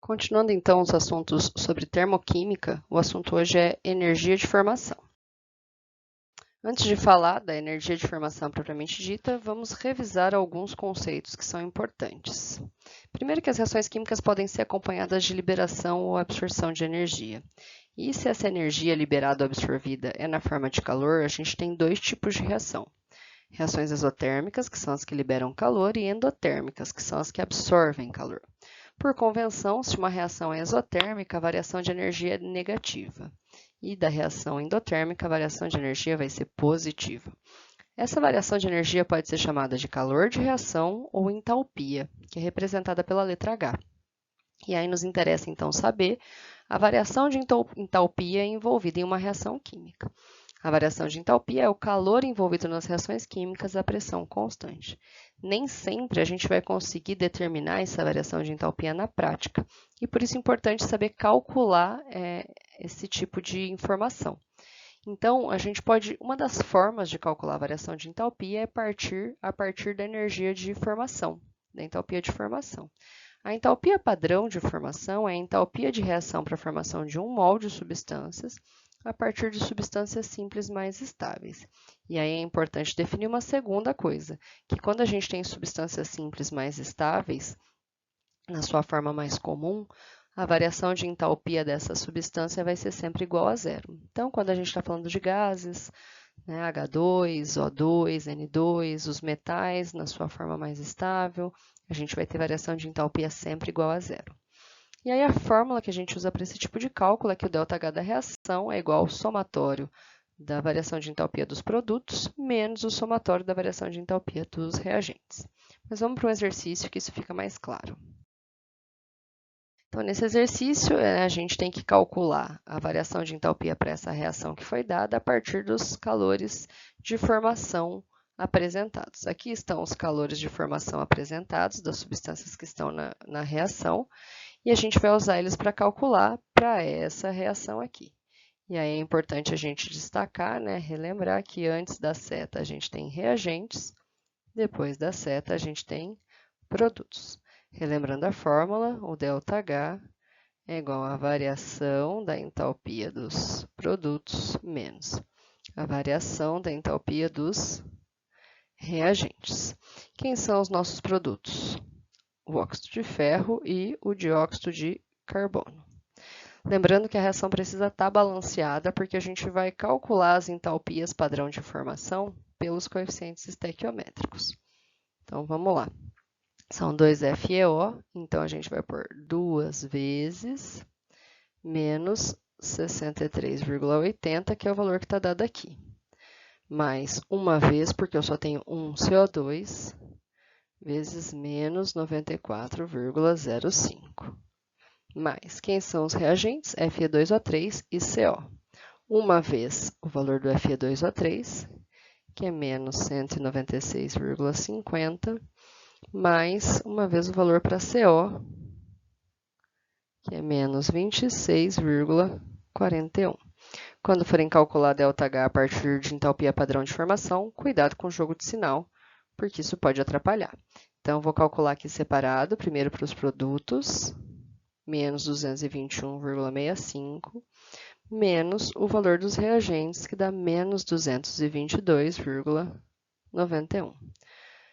Continuando então os assuntos sobre termoquímica, o assunto hoje é energia de formação. Antes de falar da energia de formação propriamente dita, vamos revisar alguns conceitos que são importantes. Primeiro que as reações químicas podem ser acompanhadas de liberação ou absorção de energia. E se essa energia liberada ou absorvida é na forma de calor, a gente tem dois tipos de reação. Reações exotérmicas, que são as que liberam calor, e endotérmicas, que são as que absorvem calor. Por convenção, se uma reação é exotérmica, a variação de energia é negativa. E da reação endotérmica, a variação de energia vai ser positiva. Essa variação de energia pode ser chamada de calor de reação ou entalpia, que é representada pela letra H. E aí nos interessa então saber a variação de entalpia envolvida em uma reação química. A variação de entalpia é o calor envolvido nas reações químicas à pressão constante. Nem sempre a gente vai conseguir determinar essa variação de entalpia na prática, e por isso é importante saber calcular esse tipo de informação. Então, uma das formas de calcular a variação de entalpia é a partir da energia de formação, da entalpia de formação. A entalpia padrão de formação é a entalpia de reação para a formação de um mol de substâncias a partir de substâncias simples mais estáveis. E aí é importante definir uma segunda coisa, que quando a gente tem substâncias simples mais estáveis, na sua forma mais comum, a variação de entalpia dessa substância vai ser sempre igual a zero. Então, quando a gente está falando de gases, né, H2, O2, N2, os metais na sua forma mais estável, a gente vai ter variação de entalpia sempre igual a zero. E aí a fórmula que a gente usa para esse tipo de cálculo é que o ΔH da reação é igual ao somatório da variação de entalpia dos produtos menos o somatório da variação de entalpia dos reagentes. Mas vamos para um exercício que isso fica mais claro. Então, nesse exercício, a gente tem que calcular a variação de entalpia para essa reação que foi dada a partir dos calores de formação apresentados. Aqui estão os calores de formação apresentados das substâncias que estão na reação, e a gente vai usar eles para calcular para essa reação aqui. E aí é importante a gente destacar, né, relembrar que antes da seta a gente tem reagentes, depois da seta a gente tem produtos. Relembrando a fórmula, o ΔH é igual à variação da entalpia dos produtos menos a variação da entalpia dos reagentes. Quem são os nossos produtos? O óxido de ferro e o dióxido de carbono. Lembrando que a reação precisa estar balanceada, porque a gente vai calcular as entalpias padrão de formação pelos coeficientes estequiométricos. Então, vamos lá. São 2 FeO, então a gente vai pôr 2 vezes menos 63,80, que é o valor que está dado aqui. Mais uma vez, porque eu só tenho um CO2, vezes menos 94,05. Mais, quem são os reagentes? Fe2O3 e CO. Uma vez o valor do Fe2O3, que é menos 196,50, mais uma vez o valor para CO, que é menos 26,41. Quando forem calcular ΔH a partir de entalpia padrão de formação, cuidado com o jogo de sinal, porque isso pode atrapalhar. Então, vou calcular aqui separado, primeiro para os produtos, menos 221,65, menos o valor dos reagentes, que dá menos 222,91.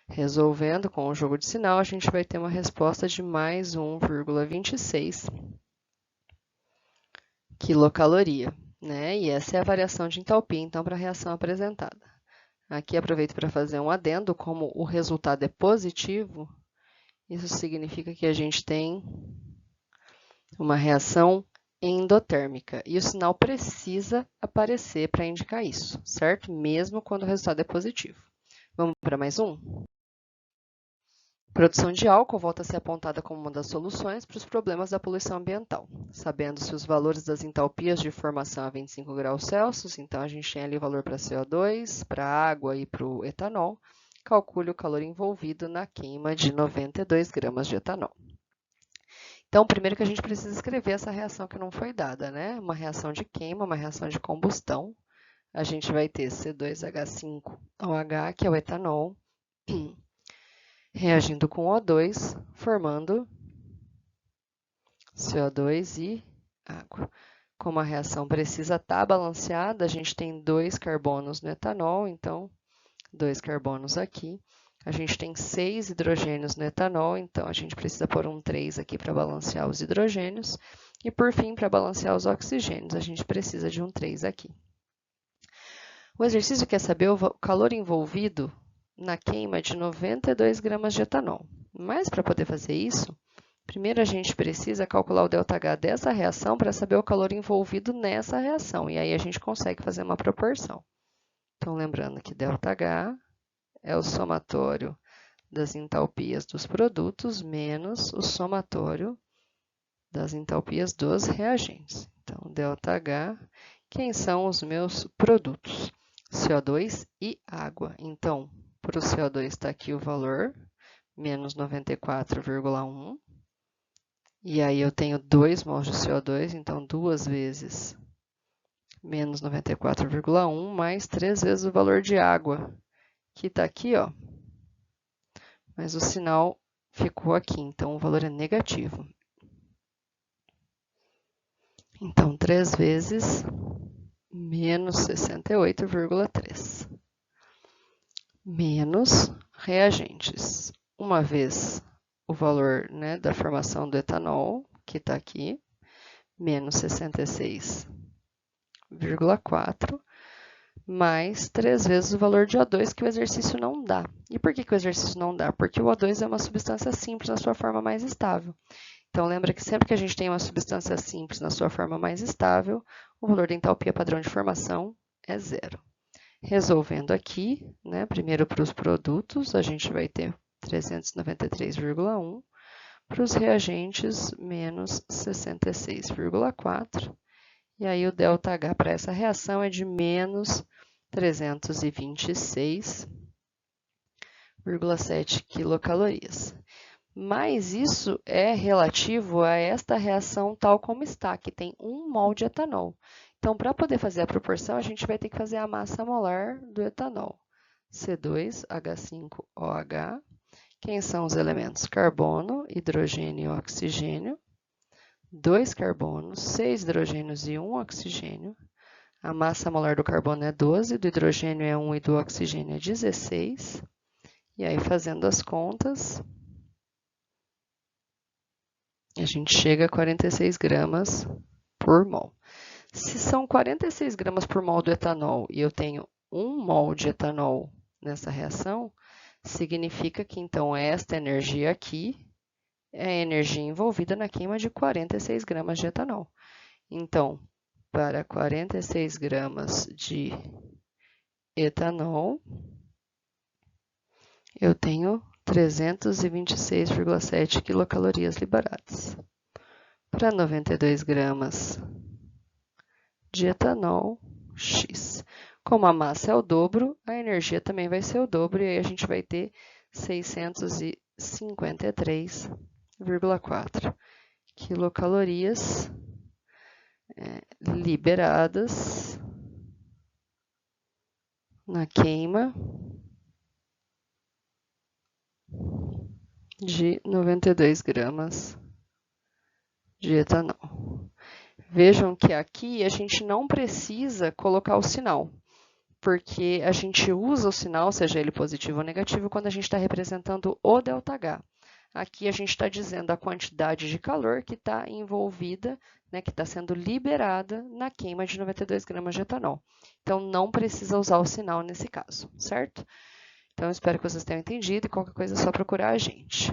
Resolvendo com o jogo de sinal, a gente vai ter uma resposta de mais 1,26 quilocaloria, né? E essa é a variação de entalpia, então, para a reação apresentada. Aqui aproveito para fazer um adendo, como o resultado é positivo, isso significa que a gente tem uma reação endotérmica, e o sinal precisa aparecer para indicar isso, certo? Mesmo quando o resultado é positivo. Vamos para mais um? Produção de álcool volta a ser apontada como uma das soluções para os problemas da poluição ambiental. Sabendo-se os valores das entalpias de formação a 25 graus Celsius, então a gente tem ali o valor para CO2, para a água e para o etanol. Calcule o calor envolvido na queima de 92 gramas de etanol. Então, primeiro que a gente precisa escrever essa reação que não foi dada, né? Uma reação de queima, uma reação de combustão. A gente vai ter C2H5OH, que é o etanol, reagindo com O2, formando CO2 e água. Como a reação precisa estar balanceada, a gente tem 2 carbonos no etanol, então 2 carbonos aqui. A gente tem 6 hidrogênios no etanol, então a gente precisa pôr um 3 aqui para balancear os hidrogênios. E por fim, para balancear os oxigênios, a gente precisa de um 3 aqui. O exercício quer saber o calor envolvido na queima de 92 gramas de etanol. Mas para poder fazer isso, primeiro a gente precisa calcular o ΔH dessa reação para saber o calor envolvido nessa reação. E aí a gente consegue fazer uma proporção. Então, lembrando que ΔH é o somatório das entalpias dos produtos menos o somatório das entalpias dos reagentes. Então, ΔH, quem são os meus produtos? CO2 e água. Então, para o CO2 está aqui o valor, menos 94,1. E aí eu tenho 2 mols de CO2, então 2 vezes menos 94,1 mais 3 vezes o valor de água, que está aqui, ó. Mas o sinal ficou aqui, então o valor é negativo. Então, 3 vezes menos 68,3. Menos reagentes. Uma vez o valor, né, da formação do etanol, que está aqui, menos 66,4, mais 3 vezes o valor de O2, que o exercício não dá. E por que o exercício não dá? Porque o O2 é uma substância simples na sua forma mais estável. Então, lembra que sempre que a gente tem uma substância simples na sua forma mais estável, o valor da entalpia padrão de formação é 0. Resolvendo aqui, né, primeiro para os produtos, a gente vai ter 393,1. Para os reagentes, menos 66,4. E aí o ΔH para essa reação é de menos 326,7 quilocalorias. Mas isso é relativo a esta reação tal como está, que tem 1 mol de etanol. Então, para poder fazer a proporção, a gente vai ter que fazer a massa molar do etanol. C2H5OH. Quem são os elementos? Carbono, hidrogênio e oxigênio. 2 carbonos, 6 hidrogênios e 1 oxigênio. A massa molar do carbono é 12, do hidrogênio é 1 e do oxigênio é 16. E aí, fazendo as contas, a gente chega a 46 gramas por mol. Se são 46 gramas por mol do etanol e eu tenho 1 mol de etanol nessa reação, significa que, então, esta energia aqui é a energia envolvida na queima de 46 gramas de etanol. Então, para 46 gramas de etanol, eu tenho 326,7 quilocalorias liberadas. Para 92 gramas de etanol, X. Como a massa é o dobro, a energia também vai ser o dobro, e aí a gente vai ter 653,4 quilocalorias liberadas na queima de 92 gramas de etanol. Vejam que aqui a gente não precisa colocar o sinal, porque a gente usa o sinal, seja ele positivo ou negativo, quando a gente está representando o ΔH. Aqui a gente está dizendo a quantidade de calor que está envolvida, né, que está sendo liberada na queima de 92 gramas de etanol. Então, não precisa usar o sinal nesse caso, certo? Então, espero que vocês tenham entendido e qualquer coisa é só procurar a gente.